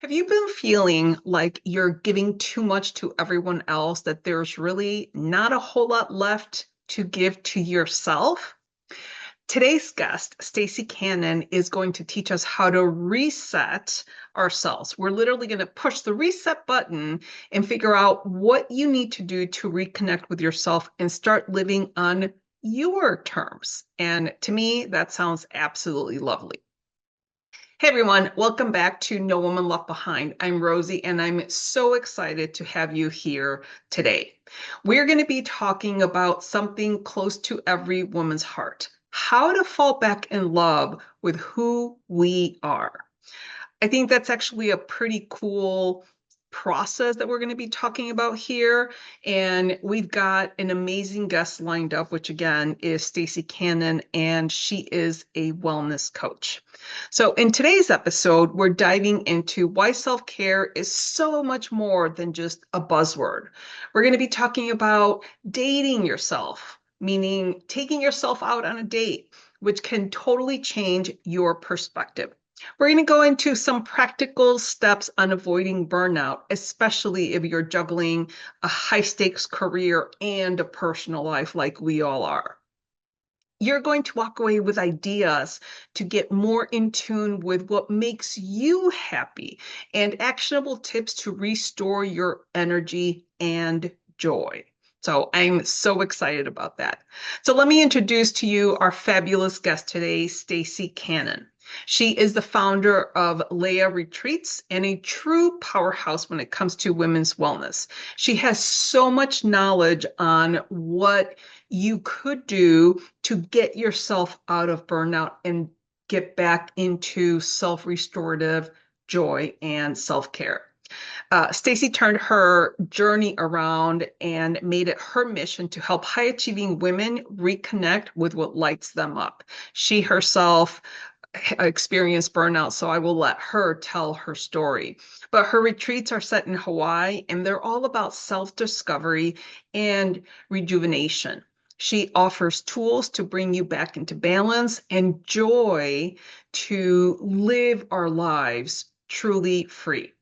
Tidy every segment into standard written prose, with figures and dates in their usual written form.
Have you been feeling like you're giving too much to everyone else, that there's really not a whole lot left to give to yourself? Today's guest, Staacy Cannon, is going to teach us how to reset ourselves. We're literally going to push the reset button and figure out what you need to do to reconnect with yourself and start living on your terms. And to me, that sounds absolutely lovely. Hey everyone, welcome back to No Woman Left Behind. I'm Rosie and I'm so excited to have you here today. We're going to be talking about something close to every woman's heart: how to fall back in love with who we are. I think that's actually a pretty cool process that we're going to be talking about here. And we've got an amazing guest lined up, which again is Staacy Cannon, and she is a wellness coach. So in today's episode, we're diving into why self-care is so much more than just a buzzword. We're going to be talking about dating yourself, meaning taking yourself out on a date, which can totally change your perspective. We're going to go into some practical steps on avoiding burnout, especially if you're juggling a high stakes career and a personal life like we all are. You're going to walk away with ideas to get more in tune with what makes you happy and actionable tips to restore your energy and joy. So I'm so excited about that. So let me introduce to you our fabulous guest today, Staacy Cannon. She is the founder of Leah Retreats and a true powerhouse when it comes to women's wellness. She has so much knowledge on what you could do to get yourself out of burnout and get back into self-restorative joy and self-care. Staacy turned her journey around and made it her mission to help high achieving women reconnect with what lights them up. She herself experienced burnout, so I will let her tell her story. But her retreats are set in Hawaii, and they're all about self-discovery and rejuvenation. She offers tools to bring you back into balance and joy to live our lives truly free.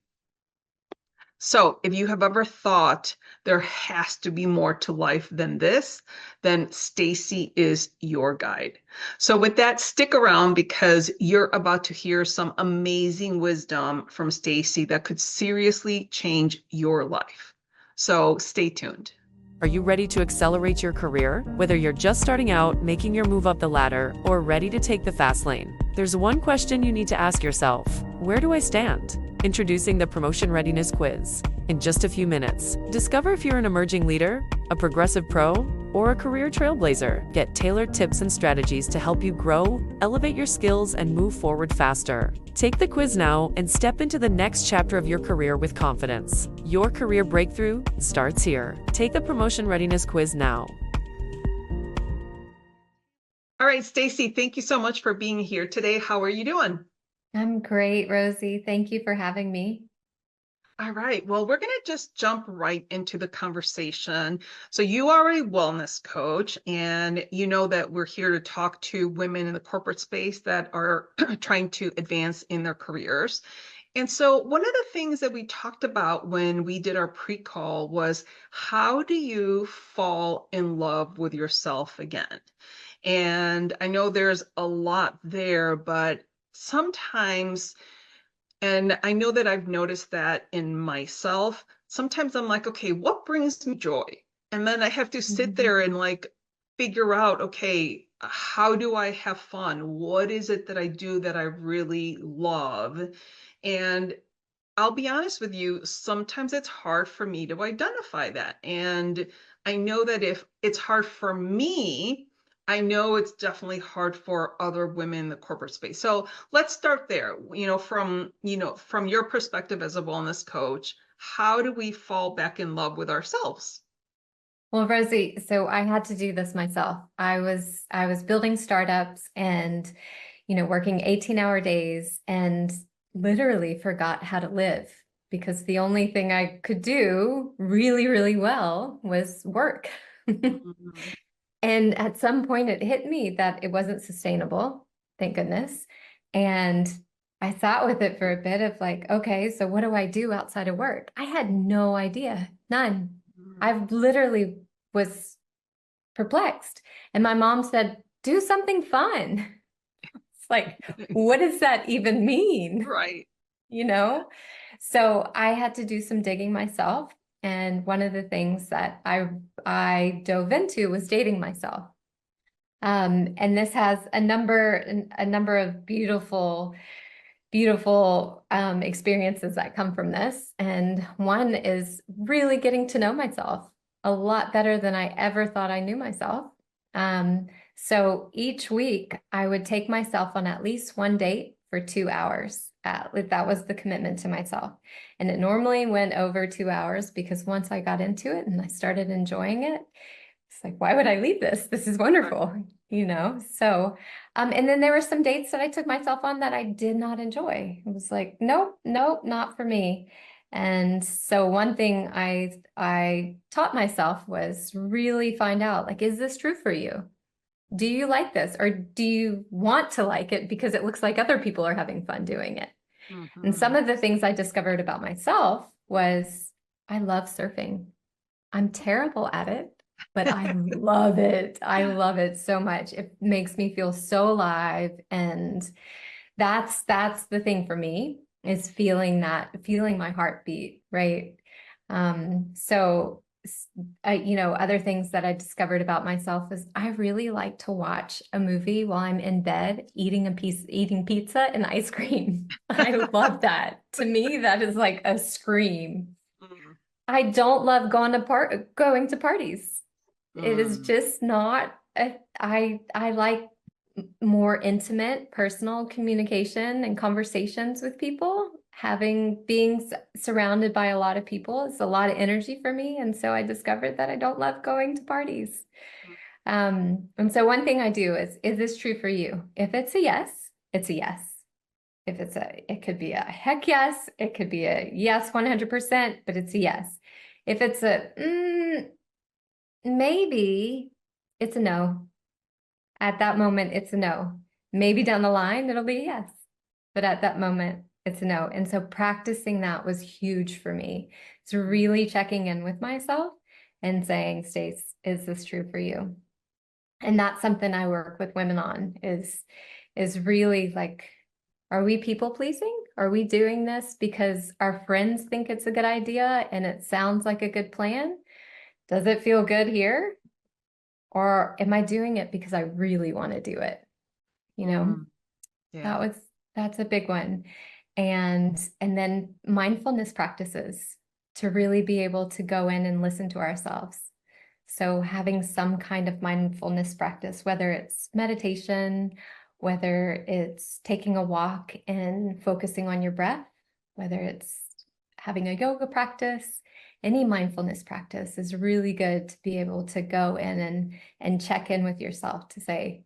So if you have ever thought there has to be more to life than this, then Staacy is your guide. So with that, stick around because you're about to hear some amazing wisdom from Staacy that could seriously change your life. So stay tuned. Are you ready to accelerate your career? Whether you're just starting out, making your move up the ladder, or ready to take the fast lane, there's one question you need to ask yourself: where do I stand? Introducing the Promotion Readiness Quiz. In just a few minutes, discover if you're an emerging leader, a progressive pro, or a career trailblazer. Get tailored tips and strategies to help you grow, elevate your skills, and move forward faster. Take the quiz now and step into the next chapter of your career with confidence. Your career breakthrough starts here. Take the Promotion Readiness Quiz now. All right, Staacy, thank you so much for being here today. How are you doing? I'm great, Rosie. Thank you for having me. All right. Well, we're going to just jump right into the conversation. So you are a wellness coach, and you know that we're here to talk to women in the corporate space that are trying to advance in their careers. And so one of the things that we talked about when we did our pre-call was, how do you fall in love with yourself again? And I know there's a lot there, but sometimes, and I know that I've noticed that in myself, sometimes I'm like, okay, what brings me joy? And then I have to sit there and like figure out, okay, how do I have fun? What is it that I do that I really love? And I'll be honest with you, sometimes it's hard for me to identify that. And I know that if it's hard for me, I know it's definitely hard for other women in the corporate space. So let's start there. From your perspective as a wellness coach, how do we fall back in love with ourselves? Well, Rosie, so I had to do this myself. I was building startups and, working 18-hour days and literally forgot how to live because the only thing I could do really, really well was work. Mhm. And at some point it hit me that it wasn't sustainable, thank goodness. And I sat with it for a bit of like, okay, so what do I do outside of work? I had no idea, none. I Mm. literally was perplexed. And my mom said, do something fun. It's like, what does that even mean? Right. You know? So I had to do some digging myself. And one of the things that I dove into was dating myself. And this has a number of beautiful experiences that come from this. And one is really getting to know myself a lot better than I ever thought I knew myself. Um, so each week I would take myself on at least one date for 2 hours. That was the commitment to myself. And it normally went over 2 hours because once I got into it and I started enjoying it, it's like, why would I leave this? This is Right. wonderful, you know? So, and then there were some dates that I took myself on that I did not enjoy. It was like, nope, nope, not for me. And so one thing I taught myself was really find out, like, is this true for you? Do you like this? Or do you want to like it because it looks like other people are having fun doing it? And some Hmm. of the things I discovered about myself was I love surfing. I'm terrible at it, but I love it. I love it so much. It makes me feel so alive. And that's the thing for me is feeling my heartbeat, right? So other things that I discovered about myself is I really like to watch a movie while I'm in bed eating pizza and ice cream. I love that. To me, that is like a scream. Mm. I don't love going to parties. It is Mm. just not I like more intimate personal communication and conversations with people. Being surrounded by a lot of people is a lot of energy for me. And so I discovered that I don't love going to parties. And so one thing I do is this true for you? If it's a yes, it's a yes. If it could be a heck yes, it could be a yes 100%, but it's a yes. If it's a maybe, it's a no. At that moment, it's a no. Maybe down the line, it'll be a yes. But at that moment, it's a no. And so practicing that was huge for me. It's really checking in with myself and saying, Stace, is this true for you? And that's something I work with women on is really like, are we people pleasing? Are we doing this because our friends think it's a good idea and it sounds like a good plan? Does it feel good here? Or am I doing it because I really want to do it? You know, Mm. that Yeah. was that's a big one. And then mindfulness practices to really be able to go in and listen to ourselves. So having some kind of mindfulness practice, whether it's meditation, whether it's taking a walk and focusing on your breath, whether it's having a yoga practice, any mindfulness practice is really good to be able to go in and check in with yourself to say,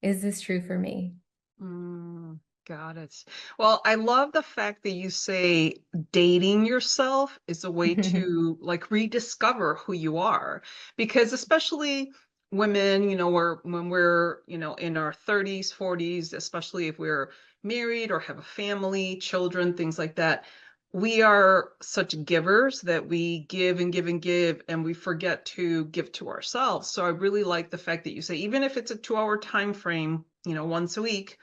is this true for me? Mm. Got it. Well, I love the fact that you say dating yourself is a way to like rediscover who you are. Because especially women, when we're, in our 30s, 40s, especially if we're married or have a family, children, things like that, we are such givers that we give and give and give, and we forget to give to ourselves. So I really like the fact that you say, even if it's a 2-hour time frame, once a week,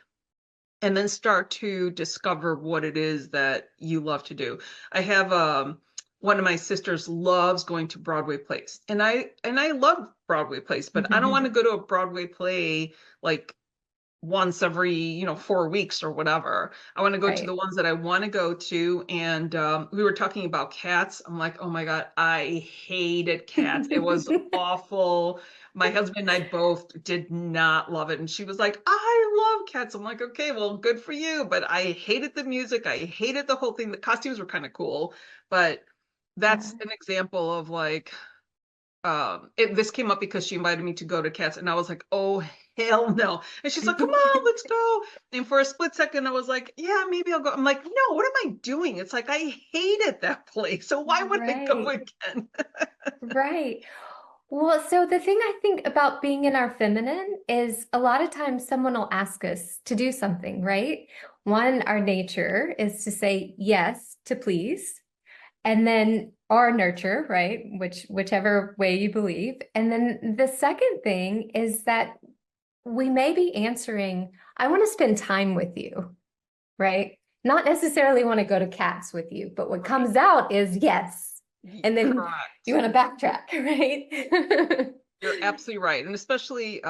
and then start to discover what it is that you love to do. I have one of my sisters loves going to Broadway plays. And I love Broadway plays, but I don't want to go to a Broadway play like once every 4 weeks or whatever. I want to go to the Right. ones that I want to go to. And we were talking about Cats. I'm like, oh my god, I hated Cats. It was awful. My husband and I both did not love it, and she was like, I love Cats. I'm like, okay, well, good for you, but I hated the music. I hated the whole thing. The costumes were kind of cool, but Yeah. that's an example of like, this came up because she invited me to go to Cats, and I was like, oh hell no. And she's like, come on, let's go. And for a split second I was like, yeah, maybe I'll go. I'm like, no, what am I doing? It's like I hated that place, so why would I go Right. again? Right. Well, so the thing I think about being in our feminine is a lot of times someone will ask us to do something, right? One, our nature is to say yes to please, and then our nurture, right? Whichever way you believe. And then the second thing is that we may be answering, I want to spend time with you, right? Not necessarily want to go to cats with you, but what Right. comes out is yes. And then you Correct. want to backtrack, right? You're absolutely right. And especially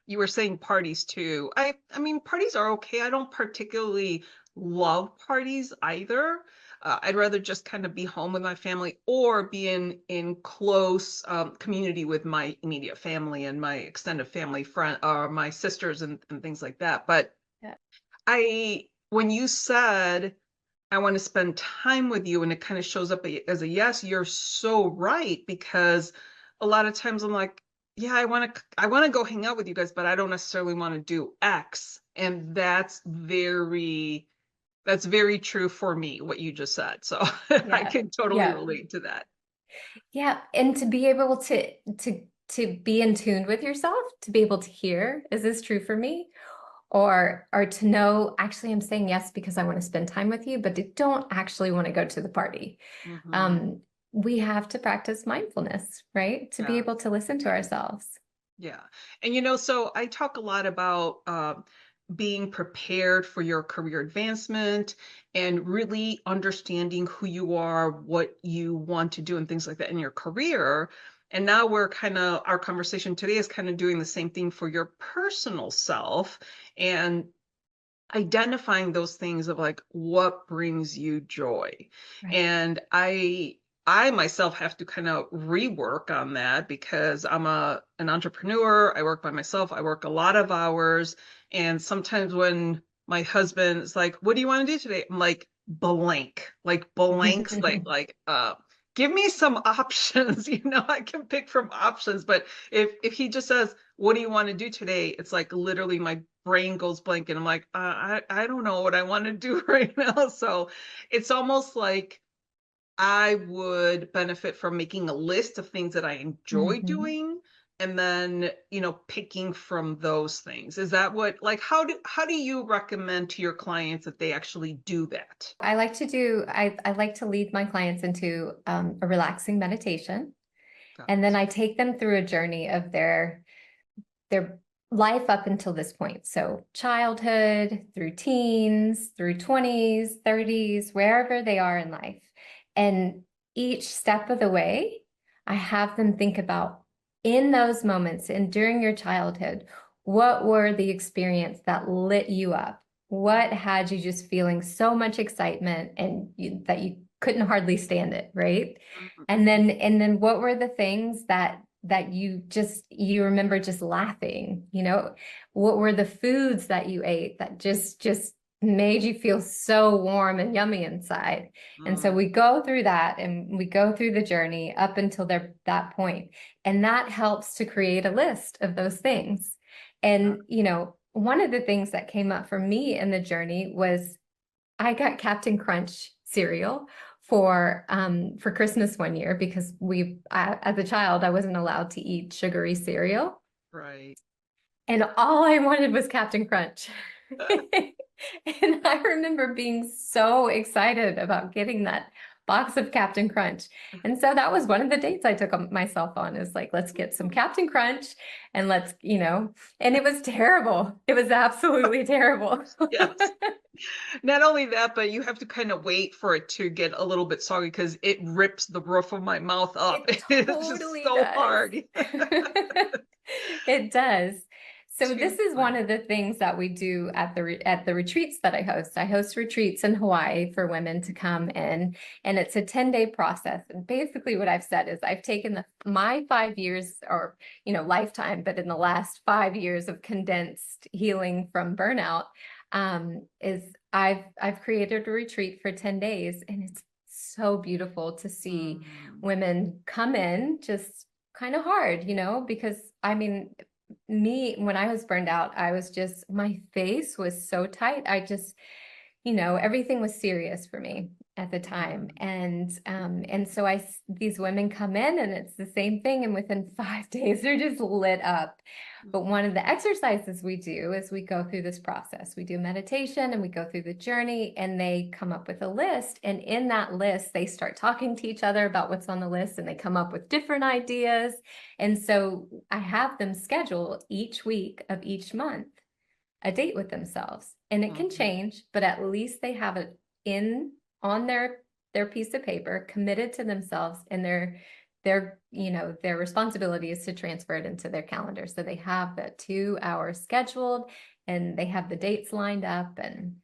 you were saying parties too. I mean parties are okay. I don't particularly love parties either. I'd rather just kind of be home with my family or be in close community with my immediate family and my extended family friend or my sisters and things like that. But Yeah. when you said I want to spend time with you and it kind of shows up as a yes, you're so right because a lot of times I'm like, yeah, I want to go hang out with you guys, but I don't necessarily want to do X. And that's very true for me, what you just said. So I Yeah. can totally Yeah. relate to that. Yeah. And to be able to be in tune with yourself, to be able to hear, is this true for me? Or to know, actually, I'm saying yes because I want to spend time with you, but I don't actually want to go to the party. Hmm. Um, we have to practice mindfulness, right? To be Yeah. able to listen to ourselves. Yeah. And so I talk a lot about being prepared for your career advancement and really understanding who you are, what you want to do, and things like that in your career. And now our conversation today is kind of doing the same thing for your personal self and identifying those things of like what brings you joy. Right. And I myself have to kind of rework on that because I'm an entrepreneur. I work by myself. I work a lot of hours. And sometimes when my husband is like, what do you want to do today? I'm like blanks, give me some options. I can pick from options. But if he just says, what do you want to do today? It's like literally my brain goes blank and I'm like, I don't know what I want to do right now. So it's almost like I would benefit from making a list of things that I enjoy Mhm. doing and then, picking from those things. Is that how do you recommend to your clients that they actually do that? I like to lead my clients into a relaxing meditation. Got And then it. I take them through a journey of their life up until this point. So childhood, through teens, through 20s, 30s, wherever they are in life. And each step of the way, I have them think about in those moments and during your childhood, what were the experience that lit you up? What had you just feeling so much excitement and that you couldn't hardly stand it, right? And then what were the things that you remember just laughing, what were the foods that you ate that just made you feel so warm and yummy inside. And so Mm, we go through that and we go through the journey up until that point, and that helps to create a list of those things. yeah, And one of the things that came up for me in the journey was I got Captain Crunch cereal for Christmas one year because as a child I wasn't allowed to eat sugary cereal, right. and all I wanted was Captain Crunch. And I remember being so excited about getting that box of Captain Crunch. And so that was one of the dates I took myself on, is like, let's get some Captain Crunch and and it was terrible. It was absolutely terrible. Yes. Not only that, but you have to kind of wait for it to get a little bit soggy because it rips the roof of my mouth up. It It's just totally so does. hard. It does. So Too this is one funny. of the things that we do at the retreats that I host. I host retreats in Hawaii for women to come in, and it's a 10-day process. And basically what I've said is I've taken my 5 years, or lifetime, but in the last 5 years of condensed healing from burnout, is I've created a retreat for 10 days, and it's so beautiful to see Mm, women come in just kind of hard, because I mean, me, when I was burned out, my face was so tight. Everything was serious for me. at the time. Mm. And so these women come in and it's the same thing. And within 5 days, they're just lit up. But one of the exercises we do is we go through this process. We do meditation and we go through the journey, and they come up with a list. And in that list, they start talking to each other about what's on the list, and they come up with different ideas. And so I have them schedule each week of each month a date with themselves. And it can Mhm. change, but at least they have it in on their piece of paper, committed to themselves, and their responsibility is to transfer it into their calendar. So they have the 2 hours scheduled, and they have the dates lined up, and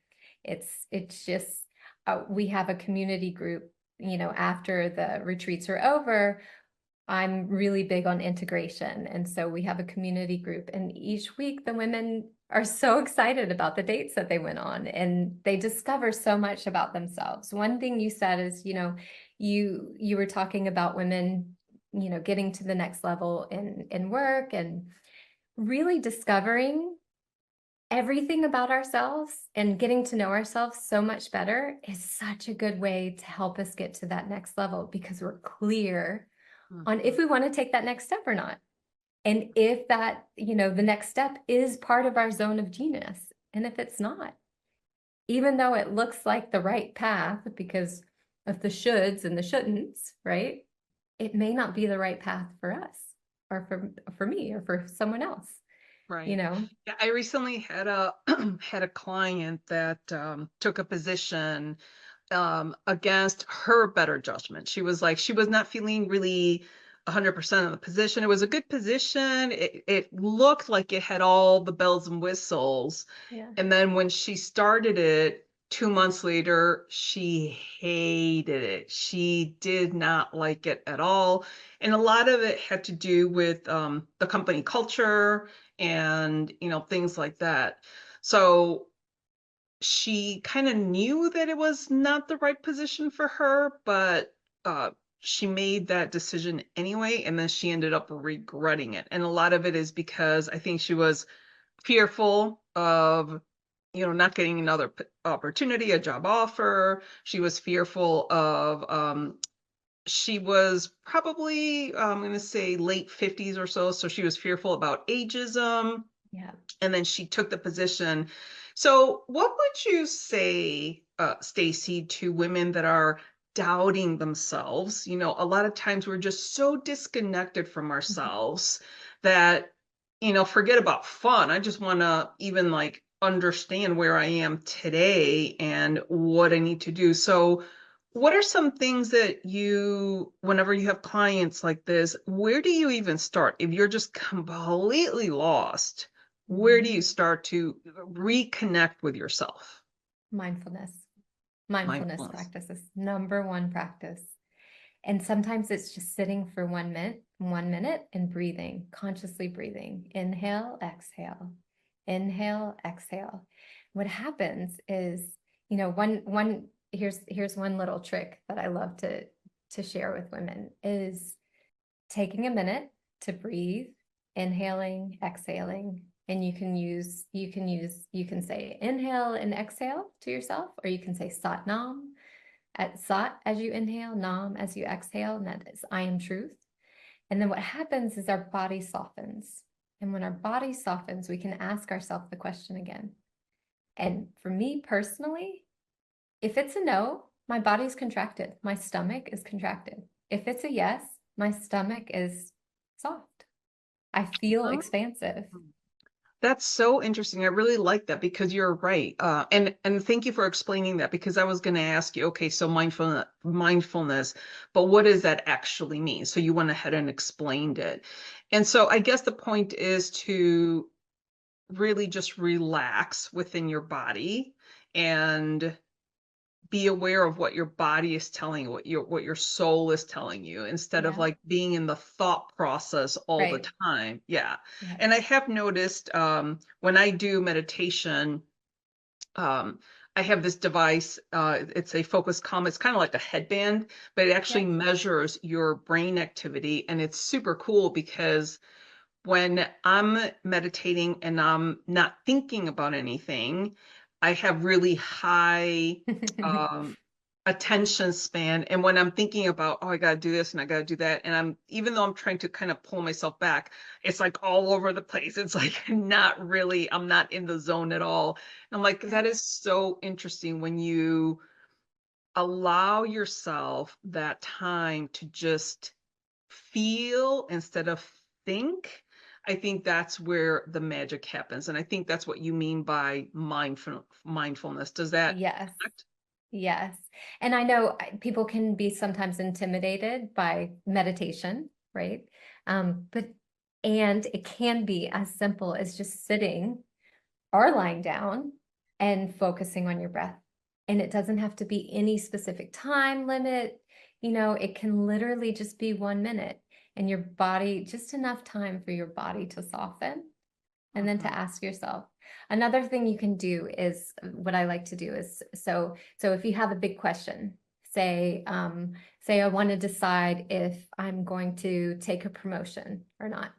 it's just we have a community group. After the retreats are over, I'm really big on integration. And so we have a community group, and each week the women are so excited about the dates that they went on, and they discover so much about themselves. One thing you said is, you were talking about women, getting to the next level in work and really discovering everything about ourselves and getting to know ourselves so much better is such a good way to help us get to that next level, because we're clear on if Mhm. we want to take that next step or not. And if that, the next step is part of our zone of genius. And if it's not, even though it looks like the right path because of the shoulds and the shouldn'ts, right? It may not be the right path for us, or for me, or for someone else, you Right. know? Yeah, I recently had a had a client that took a position against her better judgment. She was like, she was not feeling really 100% of the position. It was a good position. It looked like it had all the bells and whistles. Yeah. And then when she started it 2 months later, she hated it. She did not like it at all. And a lot of it had to do with the company culture and, things like that. So she kind of knew that it was not the right position for her, but uh, she made that decision anyway, and then she ended up regretting it. And a lot of it is because I think she was fearful of, not getting another opportunity, a job offer. She was fearful of, she was probably, I'm going to say late 50s or so. So she was fearful about ageism, Yeah. and then she took the position. So, what would you say, Stacey, to women that are doubting themselves? A lot of times we're just so disconnected from Mhm. ourselves that, forget about fun. I just want to even like understand where I am today and what I need to do. So, what are some things that whenever you have clients like this, where do you even start? If you're just completely lost, where do you Mhm. start to reconnect with yourself? Mindfulness. Mindfulness Mindfulness. practice is number one practice. And sometimes it's just sitting for 1 minute and breathing, consciously breathing. Inhale, exhale. Inhale, exhale. What happens is, here's one little trick that I love to share with women is taking a minute to breathe, inhaling, exhaling. And you can say inhale and exhale to yourself, or you can say sat nam, at sat as you inhale, nam as you exhale, and that is I am truth. And then what happens is our body softens. And when our body softens, we can ask ourselves the question again. And for me personally, if it's a no, my body's contracted, my stomach is contracted. If it's a yes, my stomach is soft. I feel Oh, expansive. that's so interesting. I really like that because you're right. And thank you for explaining that, because I was going to ask you, okay, so mindfulness, but what does that actually mean? So you went ahead and explained it. And so I guess the point is to really just relax within your body and be aware of what your body is telling you, what your soul is telling you, instead of Yeah, like being in the thought process all the right. time. Yeah. Yeah, And I have noticed when I do meditation, um, I have this device. It's a focus calm. It's kind of like a headband, but it yeah. actually measures your brain activity. And it's super cool because when I'm meditating and I'm not thinking about anything, I have really high um, attention span. And when I'm thinking about, oh, I got to do this and I got to do that. And even though I'm trying to kind of pull myself back, it's like all over the place. It's like not really, I'm not in the zone at all. And I'm like, Yeah. that is so interesting when you allow yourself that time to just feel instead of think. I think that's where the magic happens. And I think that's what you mean by mindfulness. Does that Yes. connect? Yes. And I know people can be sometimes intimidated by meditation, right? But and it can be as simple as just sitting or lying down and focusing on your breath. And it doesn't have to be any specific time limit. It can literally just be 1 minute and your body, just enough time for your body to soften. And then to Mhm. ask yourself. Another thing you can do is what I like to do is so if you have a big question, say I want to decide if I'm going to take a promotion or not.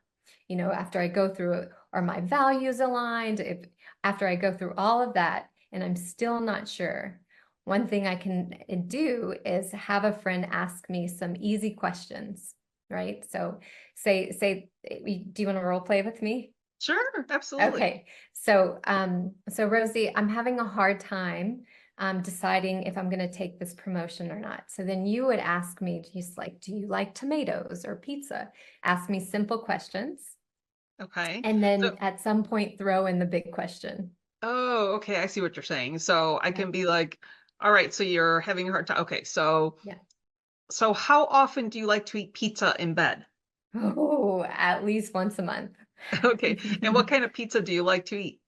After I go through it, are my values aligned? If after I go through all of that and I'm still not sure, one thing I can do is have a friend ask me some easy questions, right? So say, do you want to role play with me? Sure, absolutely. Okay, so Rosie, I'm having a hard time deciding if I'm going to take this promotion or not. So then you would ask me, just like, do you like tomatoes or pizza? Ask me simple questions, Okay. and So, then at some point throw in the big question. oh, okay. I see what you're saying. So I Yeah, can be like, all right, so you're having a hard time. Okay, yeah. so how often do you like to eat pizza in bed? Oh, at least once a month. Okay. And what kind of pizza do you like to eat?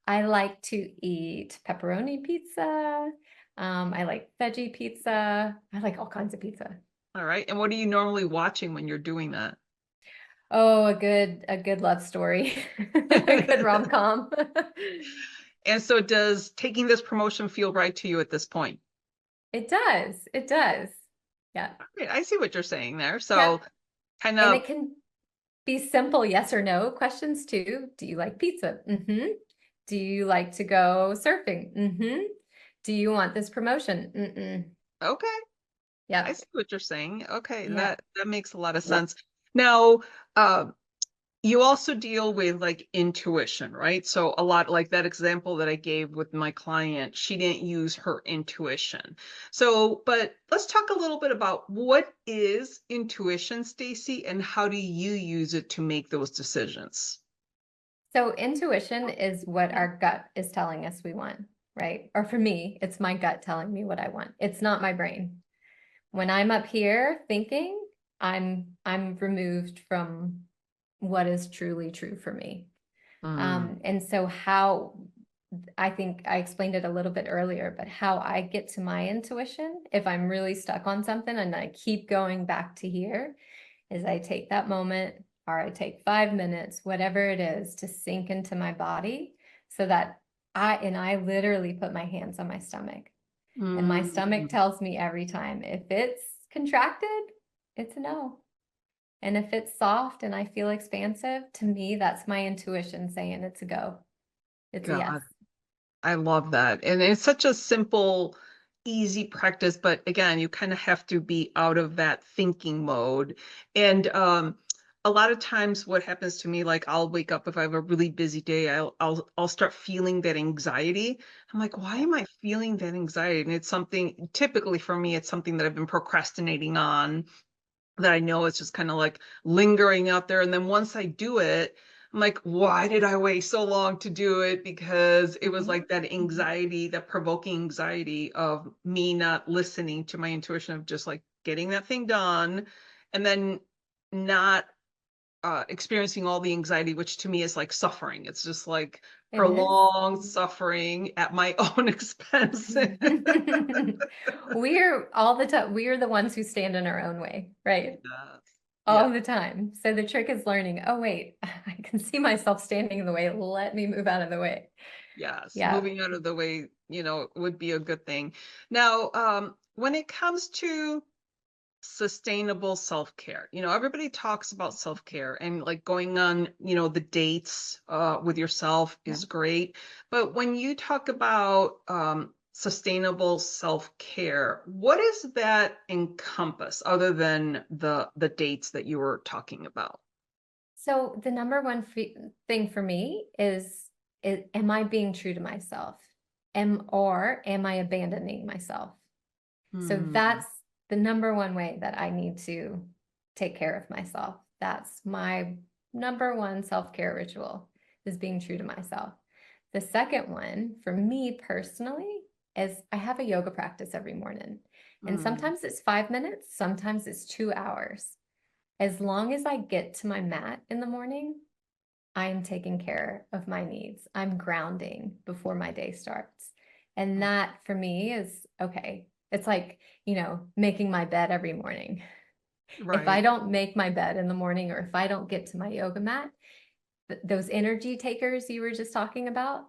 I like to eat pepperoni pizza. I like veggie pizza. I like all kinds of pizza. All right. And what are you normally watching when you're doing that? Oh, a good love story. A good rom-com. And so does taking this promotion feel right to you at this point? It does. It does. Yeah. Right, I see what you're saying there. Yep. So kind And of, it can be simple yes or no questions too. Do you like pizza? Mm-hmm. Do you like to go surfing? Mm-hmm. Do you want this promotion? Mm-mm. okay, I Yep. see what you're saying. Okay, Yep. that makes a lot of sense. Now, uh, you also deal with like intuition, right? So a lot like that example that I gave with my client, she didn't use her intuition. So, but let's talk a little bit about what is intuition, Stacey, and how do you use it to make those decisions? So intuition is what our gut is telling us we want, right? Or for me, it's my gut telling me what I want. It's not my brain. When I'm up here thinking, I'm removed from what is truly true for me. Mm, And so how I think I explained it a little bit earlier, but how I get to my intuition, if I'm really stuck on something and I keep going back to here, is I take that moment or I take 5 minutes, whatever it is, to sink into my body so that I literally put my hands on my stomach. And my stomach mm, tells me every time if it's contracted, it's a no. And if it's soft and I feel expansive, to me, that's my intuition saying it's a go. It's a yes. God. I love that. And it's such a simple, easy practice, but again, you kind of have to be out of that thinking mode. And a lot of times what happens to me, like I'll wake up if I have a really busy day, I'll start feeling that anxiety. I'm like, why Yeah. am I feeling that anxiety? And it's something typically for me, it's something that I've been procrastinating on that I know it's just kind of like lingering out there. And then once I do it, I'm like, why did I wait so long to do it? Because it was like that Mhm. anxiety, that provoking anxiety of me not listening to my intuition of just like getting that thing done and then not experiencing all the anxiety, which to me is like suffering. It's just like It is. prolonged suffering at my own expense. We're all the time, we are the ones who stand in our own way, right? Yes. All Yeah. the time. So the trick is learning, oh, wait, I can see myself standing in the way. Let me move out of the way. Yes, Yeah. moving out of the way, would be a good thing. Now, when it comes to sustainable self-care, everybody talks about self-care and like going on, the dates with yourself Yeah. is great. But when you talk about sustainable self-care, what does that encompass other than the dates that you were talking about? So the number one thing for me is, am I being true to myself? Am I abandoning myself? So Hmm. that's the number one way that I need to take care of myself. That's my number one self-care ritual, is being true to myself. The second one for me personally is I have a yoga practice every morning. And Mm. sometimes it's 5 minutes, sometimes it's 2 hours. As long as I get to my mat in the morning, I'm taking care of my needs. I'm grounding before my day starts. And that for me is okay. It's like, making my bed every morning. If I Right. don't make my bed in the morning, or if I don't get to my yoga mat, those energy takers you were just talking about,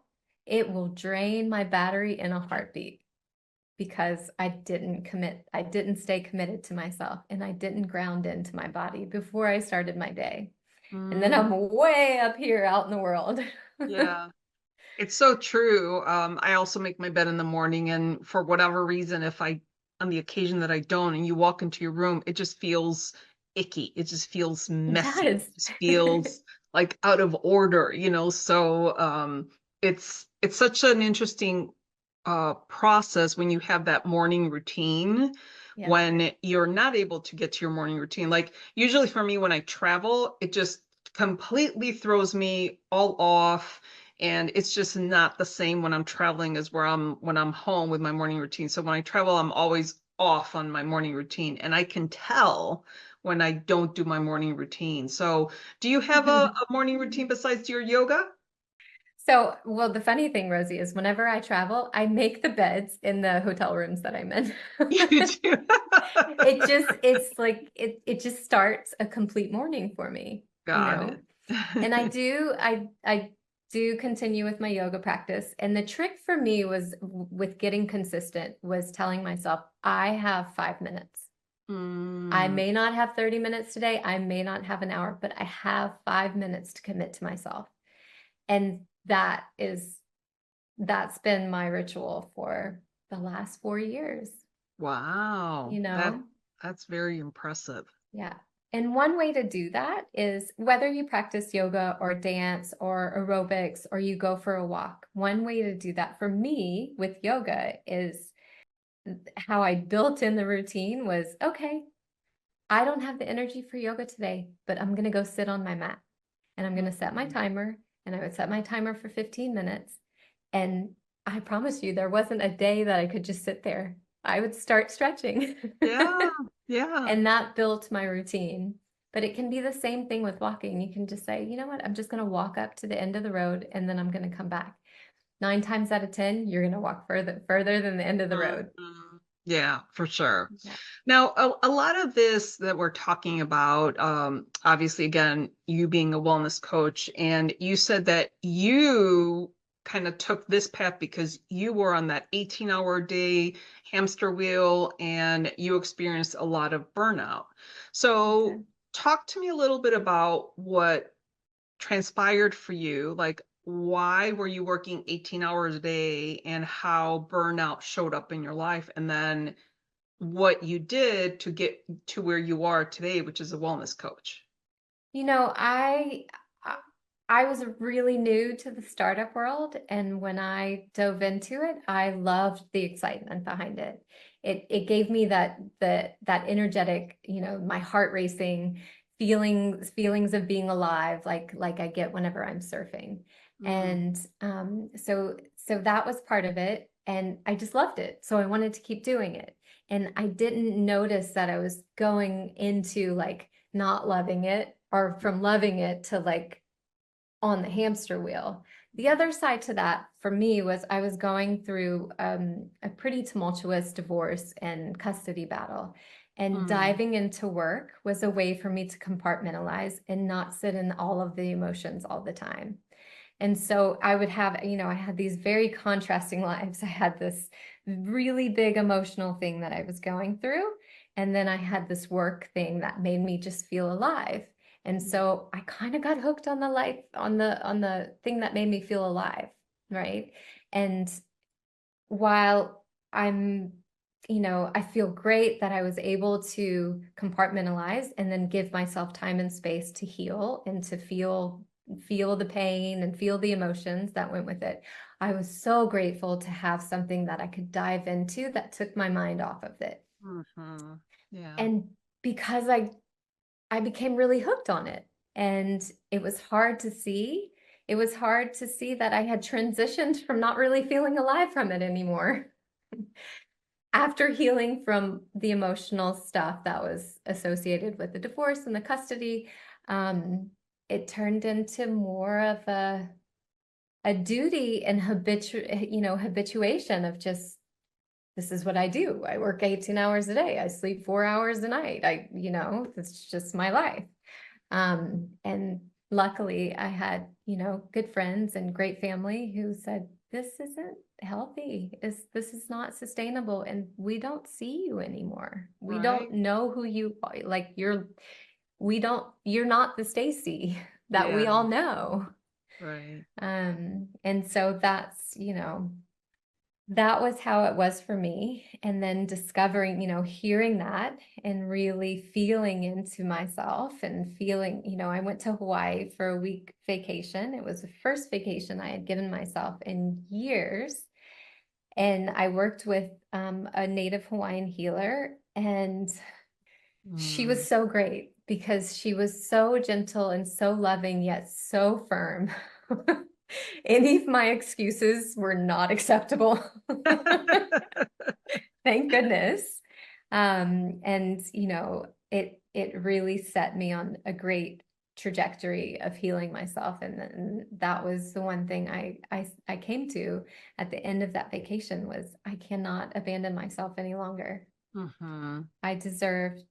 it will drain my battery in a heartbeat because I didn't stay committed to myself, and I didn't ground into my body before I started my day. And then Mm. I'm way up here out in the world. Yeah. It's so true. I also make my bed in the morning, and for whatever reason, if I, on the occasion that I don't, and you walk into your room, it just feels icky. It just feels It messy. does. It just feels like out of order, you know? So, it's such an interesting process when you have that morning routine Yep. when you're not able to get to your morning routine. Like usually for me, when I travel, it just completely throws me all off, and it's just not the same when I'm traveling as where I'm when I'm home with my morning routine. So when I travel, I'm always off on my morning routine, and I can tell when I don't do my morning routine. So do you have a morning routine besides your yoga? So, well, the funny thing, Rosie, is whenever I travel, I make the beds in the hotel rooms that I'm in. You do. It's like it just starts a complete morning for me, you Got know? it. And I do continue with my yoga practice. And the trick for me was with getting consistent was telling myself, I have 5 minutes. I Mm, may not have 30 minutes today. I may not have an hour, but I have 5 minutes to commit to myself. And that's been my ritual for the last 4 years, wow. you know? That's very impressive. Yeah. And one way to do that is whether you practice yoga or dance or aerobics or you go for a walk. One way to do that for me with yoga is how I built in the routine was, okay, I don't have the energy for yoga today, but I'm going to go sit on my mat and I'm going to set my Mm. timer, and I would set my timer for 15 minutes. And I promise you, there wasn't a day that I could just sit there. I would start stretching. Yeah, yeah. And that built my routine. But it can be the same thing with walking. You can just say, you know what, I'm just going to walk up to the end of the road and then I'm going to come back. 9 times out of 10, you're going to walk further than the end of the road. Mhm. Yeah, for sure. Yeah. Now, a lot of this that we're talking about, obviously, again, you being a wellness coach, and you said that you kind of took this path because you were on that 18-hour day hamster wheel and you experienced a lot of burnout. I So, did. talk to me a little bit about what transpired for you. Like, why were you working 18 hours a day and how burnout showed up in your life? And then what you did to get to where you are today, which is a wellness coach. You know, I I was really new to the startup world, and when I dove into it, I loved the excitement behind it. It gave me that energetic, my heart racing feelings of being alive, like I get whenever I'm surfing. Mm, And so that was part of it, and I just loved it. So I wanted to keep doing it. And I didn't notice that I was going into like not loving it, or from loving it to like on the hamster wheel. The other side to that for me was I was going through a pretty tumultuous divorce and custody battle. And mm, diving into work was a way for me to compartmentalize and not sit in all of the emotions all the time. And so I would have, I had these very contrasting lives. I had this really big emotional thing that I was going through. And then I had this work thing that made me just feel alive. And mm, so I kind of got hooked on the life, on the thing that made me feel alive, right? And while I'm, I feel great that I was able to compartmentalize and then give myself time and space to heal and to feel the pain and feel the emotions that went with it. I was so grateful to have something that I could dive into that took my mind off of it. Hmm. Yeah. And because I became really hooked on it, and it was hard to see. It was hard to see that I had transitioned from not really feeling alive from it anymore. After healing from the emotional stuff that was associated with the divorce and the custody, um, it turned into more of a duty and habituation of just, this is what I do. I work 18 hours a day. I sleep 4 hours a night. It's just my life. And luckily I had, good friends and great family who said, this isn't healthy. This is not sustainable. And we don't see you anymore. We don't Right. know who you are. You're not the Staacy that Yeah. we all know. Right. And so that was how it was for me. And then discovering, hearing that and really feeling into myself and feeling, I went to Hawaii for a week vacation. It was the first vacation I had given myself in years. And I worked with a native Hawaiian healer, and she Mm. was so great because she was so gentle and so loving, yet so firm. Any of my excuses were not acceptable. Thank goodness. And it really set me on a great trajectory of healing myself. And that was the one thing I came to at the end of that vacation was, I cannot abandon myself any longer. Hmm. I deserve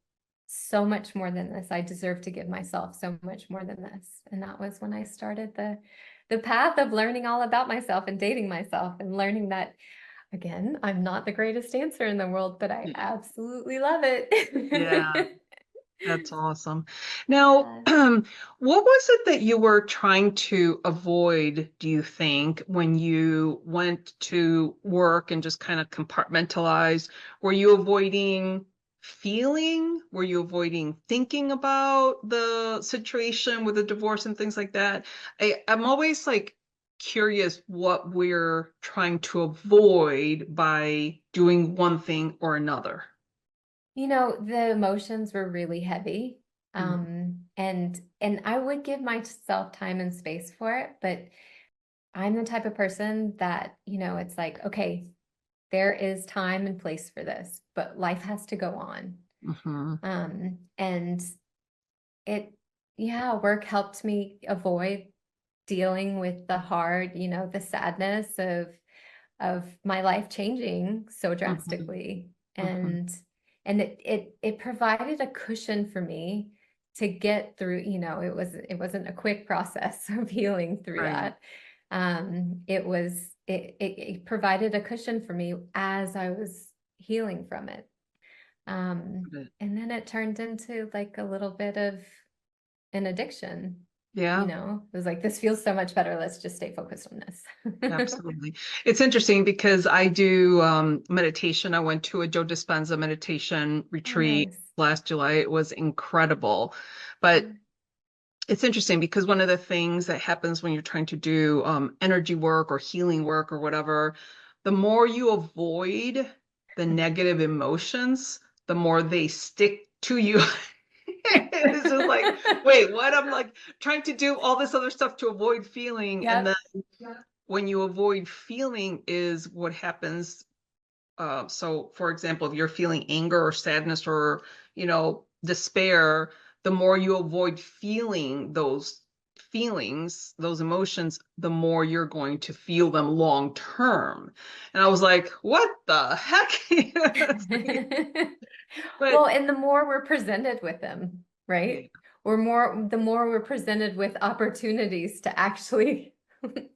so much more than this. I deserve to give myself so much more than this. And that was when I started the path of learning all about myself and dating myself and learning that, again, I'm not the greatest dancer in the world, but I absolutely love Yeah. it. That's awesome. Now, Yeah. what was it that you were trying to avoid, do you think, when you went to work and just kind of compartmentalized? Were you avoiding feeling? Were you avoiding thinking about the situation with the divorce and things like that? I'm always like curious what we're trying to avoid by doing one thing or another. The emotions were really heavy. Mm. And I would give myself time and space for it, but I'm the type of person that, it's like, okay, there is time and place for this, but life has to go on. Mhm. And it, yeah, work helped me avoid dealing with the hard, the sadness of my life changing so Mhm. drastically. Mhm. And it provided a cushion for me to get through, it wasn't a quick process of healing through Right. that. It provided a cushion for me as I was healing from it. But And then it turned into like a little bit of an addiction. yeah, It was like, this feels so much better. Let's just stay focused on this. absolutely. It's interesting because I do meditation. I went to a Joe Dispenza meditation Oh, retreat nice. last July. It was incredible. But it's interesting because one of the things that happens when you're trying to do energy work or healing work or whatever, the more you avoid the negative emotions, the more they stick to you. It's just like, wait, what? I'm like trying to do all this other stuff to avoid feeling. And then Yep. when you avoid feeling is what happens. So for example, if you're feeling anger or sadness or, despair, the more you avoid feeling those feelings, those emotions, the more you're going to feel them long term. And I was like, what the heck? But Well, and the more we're presented with them, yeah. right? The more we're presented with opportunities to actually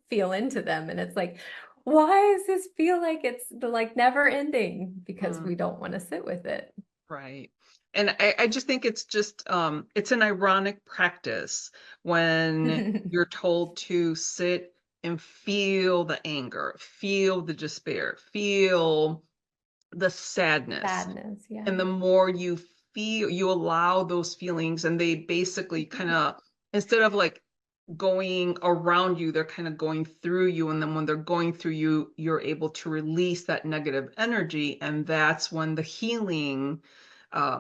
feel into them. And it's like, why does this feel like it's like never ending? Because Mm. we don't want to sit with it. Right. And I just think it's just it's an ironic practice when you're told to sit and feel the anger, feel the despair, feel the sadness. Sadness, yeah. And the more you feel, you allow those feelings, and they basically kind of, instead of like going around you, they're kind of going through you. And then when they're going through you, you're able to release that negative energy. And that's when the healing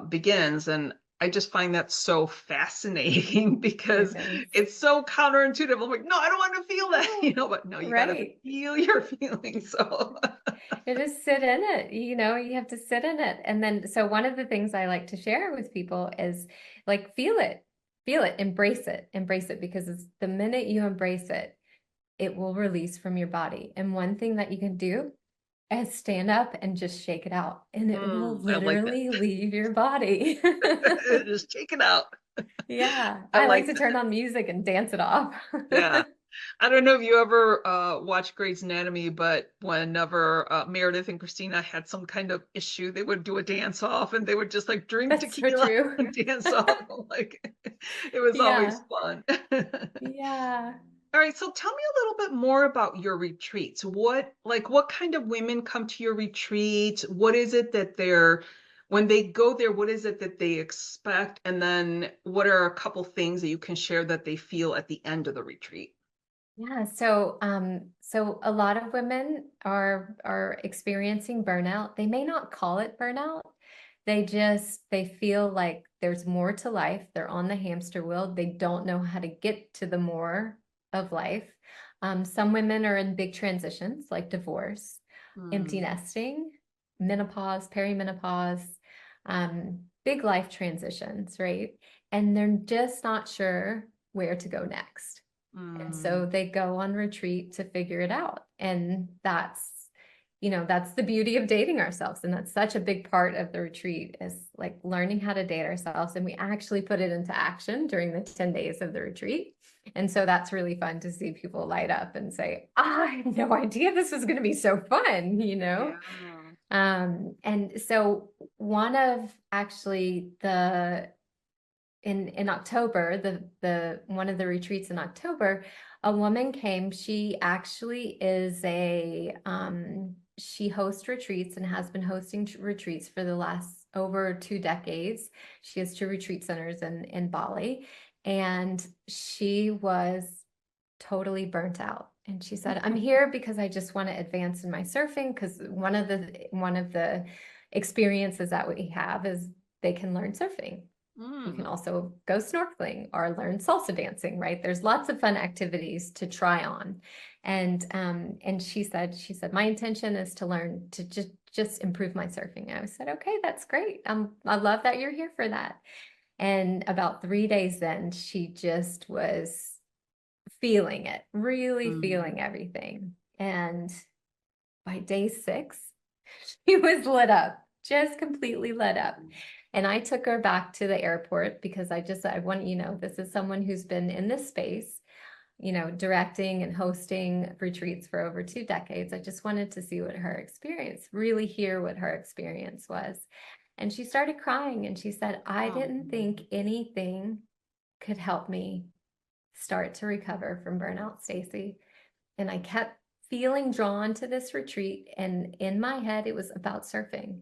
begins. And I just find that so fascinating It because is. it's so counterintuitive. I'm like, no, I don't want to feel that, No, but no, you got to right. feel your feelings. So, You just sit in it, you have to sit in it. And then, so one of the things I like to share with people is like, feel it, embrace it, because it's the minute you embrace it, it will release from your body. And one thing that you can do is stand up and just shake it out, and it will I like that. literally leave your body. Just take it out. Yeah, I I like like to that. turn on music and dance it off. Yeah. I don't know if you ever watched Grey's Anatomy, but whenever Meredith and Christina had some kind of issue, they would do a dance off, and they would just like drink That's so tequila true. and dance off. Like it was always Yeah, fun. yeah. All right, so tell me a little bit more about your retreats. What kind of women come to your retreat? What is it that when they go there, what is it that they expect? And then what are a couple things that you can share that they feel at the end of the retreat? Yeah, so a lot of women are experiencing burnout. They may not call it burnout. They feel like there's more to life. They're on the hamster wheel. They don't know how to get to the more of life. Some women are in big transitions like divorce, empty Mm, nesting, menopause, perimenopause, big life transitions, right? And they're just not sure where to go next. And mm, so they go on retreat to figure it out. And that's the beauty of dating ourselves. And that's such a big part of the retreat, is like learning how to date ourselves. And we actually put it into action during the 10 days of the retreat. And so that's really fun to see people light up and say, I had no idea this was going to be so fun. yeah. And so one of actually the in October, the one of the retreats in October, a woman came. She actually is she hosts retreats and has been hosting retreats for the last over 2 decades. She has 2 retreat centers in Bali, and she was totally burnt out. And she said, I'm here because I just want to advance in my surfing, because one of the experiences that we have is they can learn surfing. You can Mm, also go snorkeling or learn salsa dancing, right? There's lots of fun activities to try on. And she said, my intention is to learn to just improve my surfing. I said, okay, that's great. I love that you're here for that. And about 3 days then, she just was feeling it, really mm, feeling everything. And by day 6, she was lit up, just completely lit up. And I took her back to the airport because I want, this is someone who's been in this space, directing and hosting retreats for over 2 decades. I just wanted to see what her experience, really hear what her experience was. And she started crying and she said, I oh, didn't think anything could help me start to recover from burnout, Staacy. And I kept feeling drawn to this retreat. And in my head, it was about surfing.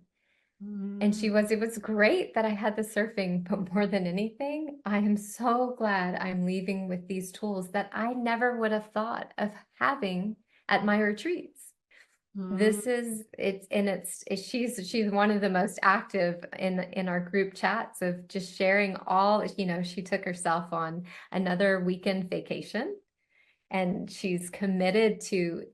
And mm, it was great that I had the surfing, but more than anything, I am so glad I'm leaving with these tools that I never would have thought of having at my retreats. mm, This is it's and she's one of the most active in our group chats of just sharing all, she took herself on another weekend vacation, and she's committed to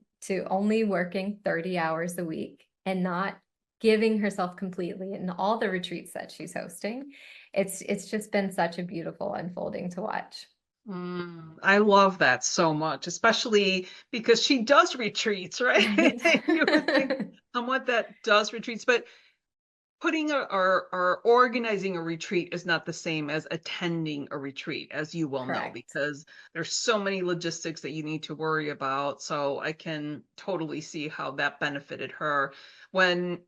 only working 30 hours a week and not giving herself completely in all the retreats that she's hosting. It's just been such a beautiful unfolding to watch. I love that so much, especially because she does retreats, right? Right. You would think someone that does retreats, but putting or organizing a retreat is not the same as attending a retreat, as you well know, Correct. because there's so many logistics that you need to worry about. So I can totally see how that benefited her. When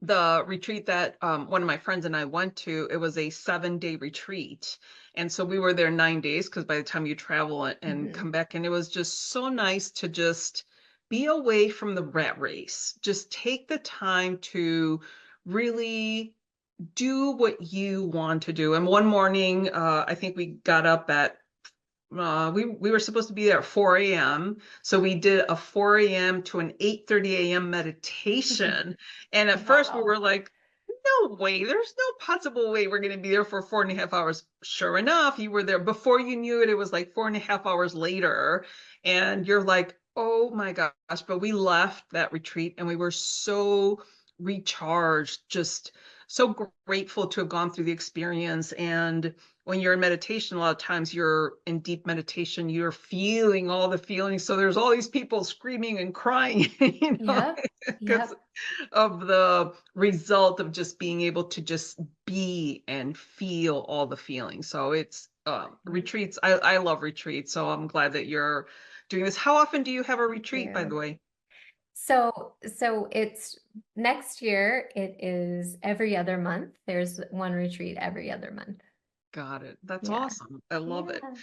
the retreat that one of my friends and I went to, it was a 7-day retreat. And so we were there 9 days because by the time you travel and Mhm. come back, and it was just so nice to just be away from the rat race. Just take the time to really do what you want to do. And one morning, I think we got up at we were supposed to be there at 4 a.m. So we did a 4 a.m. to an 8:30 a.m. meditation. And at first we were Wow. like, no way, there's no possible way we're going to be there for 4.5 hours. Sure enough, you were there. Before you knew it, it was like 4.5 hours later. And you're like, oh my gosh. But we left that retreat and we were so recharged, just so grateful to have gone through the experience. And when you're in meditation, a lot of times you're in deep meditation, you're feeling all the feelings. So there's all these people screaming and crying, Yep. because Yep. of the result of just being able to just be and feel all the feelings. So it's retreats. I love retreats. So I'm glad that you're doing this. How often do you have a Thank retreat, by the you. way? So it's next year, it is every other month. There's one retreat every other month. Got it. That's Yeah. awesome. I love it. Yeah.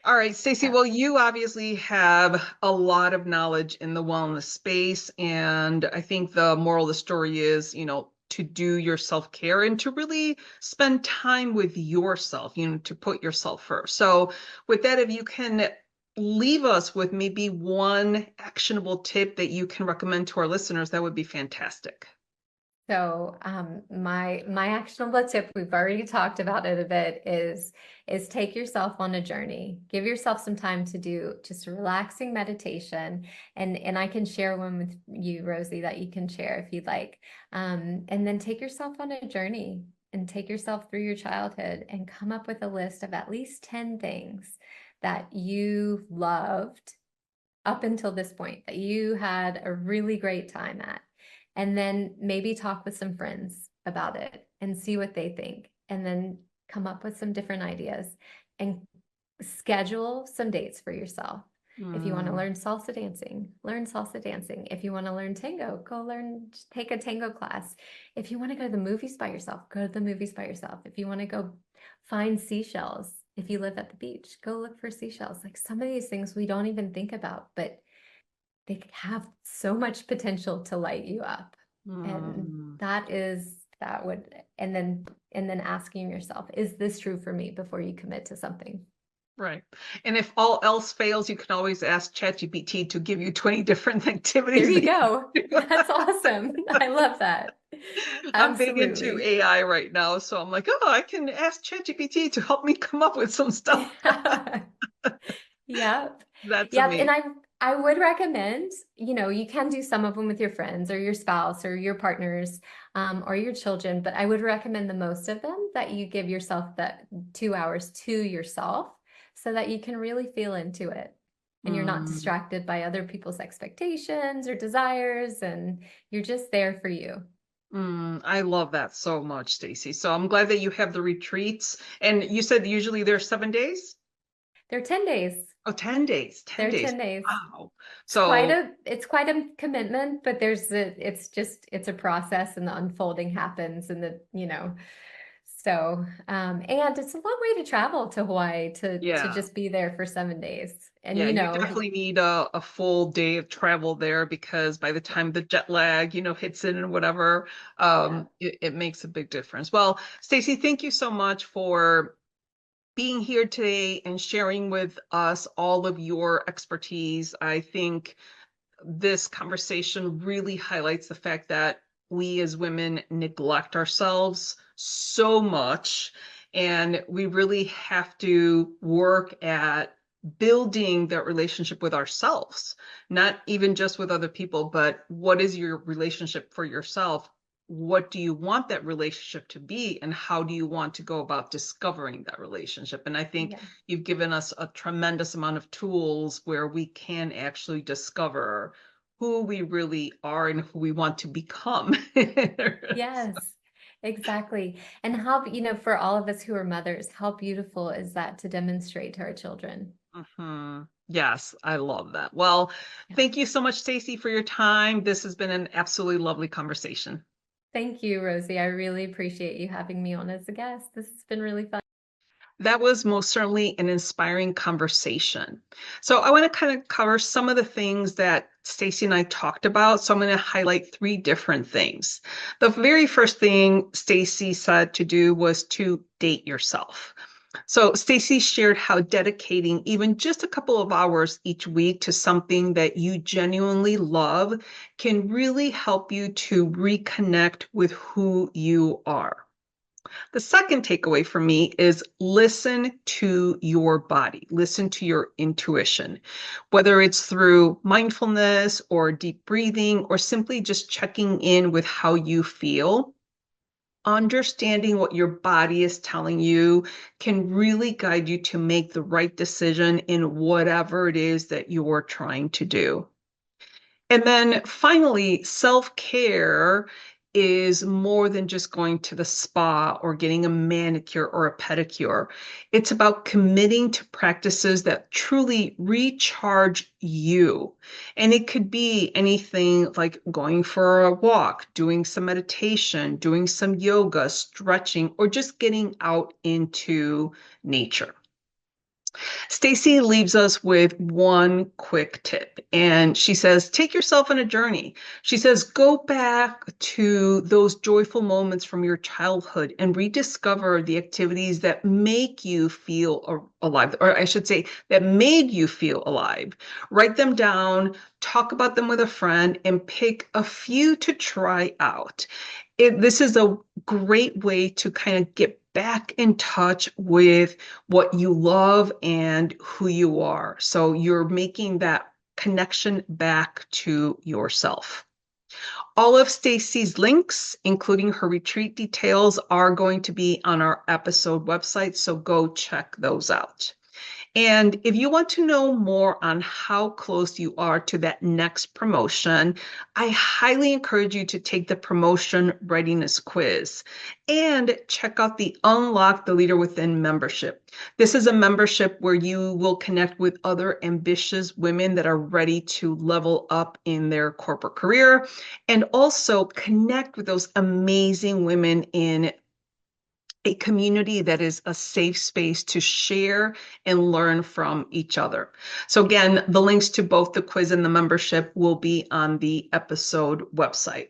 All right, Stacey. Yeah. Well, you obviously have a lot of knowledge in the wellness space. And I think the moral of the story is, to do your self-care and to really spend time with yourself, to put yourself first. So, with that, if you can leave us with maybe one actionable tip that you can recommend to our listeners, that would be fantastic. So my actionable tip, we've already talked about it a bit, is take yourself on a journey. Give yourself some time to do just a relaxing meditation. And I can share one with you, Rosie, that you can share if you'd like. And then take yourself on a journey and take yourself through your childhood and come up with a list of at least 10 things that you loved up until this point that you had a really great time at. And then maybe talk with some friends about it and see what they think. And then come up with some different ideas and schedule some dates for yourself. If you want to Mm, learn salsa dancing, learn salsa dancing. If you want to learn tango, go learn, take a tango class. If you want to go to the movies by yourself, go to the movies by yourself. If you want to go find seashells, if you live at the beach, go look for seashells. Like some of these things we don't even think about, but they have so much potential to light you up. And mm. that would, and then asking yourself, is this true for me before you commit to something? Right. And if all else fails, you can always ask ChatGPT to give you 20 different There activities you that you go. can do. That's awesome. I love that. I'm big into Absolutely. AI right now, so I'm like, oh, I can ask ChatGPT to help me come up with some stuff. Yeah. Yep. That's Yep. And amazing. I would recommend, you can do some of them with your friends or your spouse or your partners, or your children, but I would recommend the most of them that you give yourself that 2 hours to yourself so that you can really feel into it and you're not Mm, distracted by other people's expectations or desires and you're just there for you. I love that so much, Stacey. So I'm glad that you have the retreats. And you said usually they're 7 days? They're 10 days. Oh, 10 days, 10 They're days. 10 days. Wow. So, It's quite a commitment, but it's a process and the unfolding happens and so and it's a long way to travel to Hawaii to yeah. just be there for 7 days. And Yeah, you definitely need a full day of travel there because by the time the jet lag, hits in and whatever, yeah, it makes a big difference. Well, Stacey, thank you so much for being here today and sharing with us all of your expertise. I think this conversation really highlights the fact that we as women neglect ourselves so much, and we really have to work at building that relationship with ourselves, not even just with other people, but what is your relationship for yourself? What do you want that relationship to be, and how do you want to go about discovering that relationship? And I think yeah, you've given us a tremendous amount of tools where we can actually discover who we really are and who we want to become. yes, exactly. And how, for all of us who are mothers, how beautiful is that to demonstrate to our children? Mhm. Yes, I love that. Well, Yeah. thank you so much, Stacey, for your time. This has been an absolutely lovely conversation. Thank you, Rosie. I really appreciate you having me on as a guest. This has been really fun. That was most certainly an inspiring conversation. So I want to kind of cover some of the things that Stacey and I talked about. So I'm going to highlight three different things. The very first thing Stacey said to do was to date yourself. So Stacey shared how dedicating even just a couple of hours each week to something that you genuinely love can really help you to reconnect with who you are. The second takeaway for me is listen to your body, listen to your intuition, whether it's through mindfulness or deep breathing or simply just checking in with how you feel. Understanding what your body is telling you can really guide you to make the right decision in whatever it is that you're trying to do. And then finally, self-care is more than just going to the spa or getting a manicure or a pedicure. It's about committing to practices that truly recharge you. And it could be anything like going for a walk, doing some meditation, doing some yoga, stretching, or just getting out into nature. Stacey leaves us with one quick tip, and she says, take yourself on a journey. She says, go back to those joyful moments from your childhood and rediscover the activities that make you feel alive, or I should say, that made you feel alive. Write them down, talk about them with a friend, and pick a few to try out. This is a great way to kind of get back in touch with what you love and who you are. So you're making that connection back to yourself. All of Stacey's links, including her retreat details, are going to be on our episode website, so go check those out. And if you want to know more on how close you are to that next promotion, I highly encourage you to take the promotion readiness quiz and check out the Unlock the Leader Within membership. This is a membership where you will connect with other ambitious women that are ready to level up in their corporate career and also connect with those amazing women in a community that is a safe space to share and learn from each other. So again, the links to both the quiz and the membership will be on the episode website.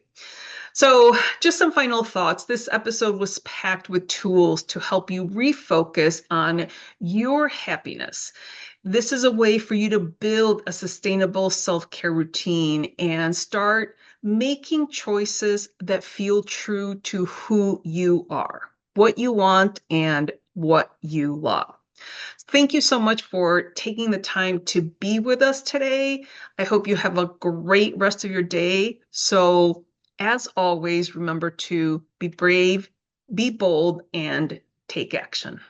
So just some final thoughts. This episode was packed with tools to help you refocus on your happiness. This is a way for you to build a sustainable self-care routine and start making choices that feel true to who you are, what you want, and what you love. Thank you so much for taking the time to be with us today. I hope you have a great rest of your day. So, as always, remember to be brave, be bold, and take action.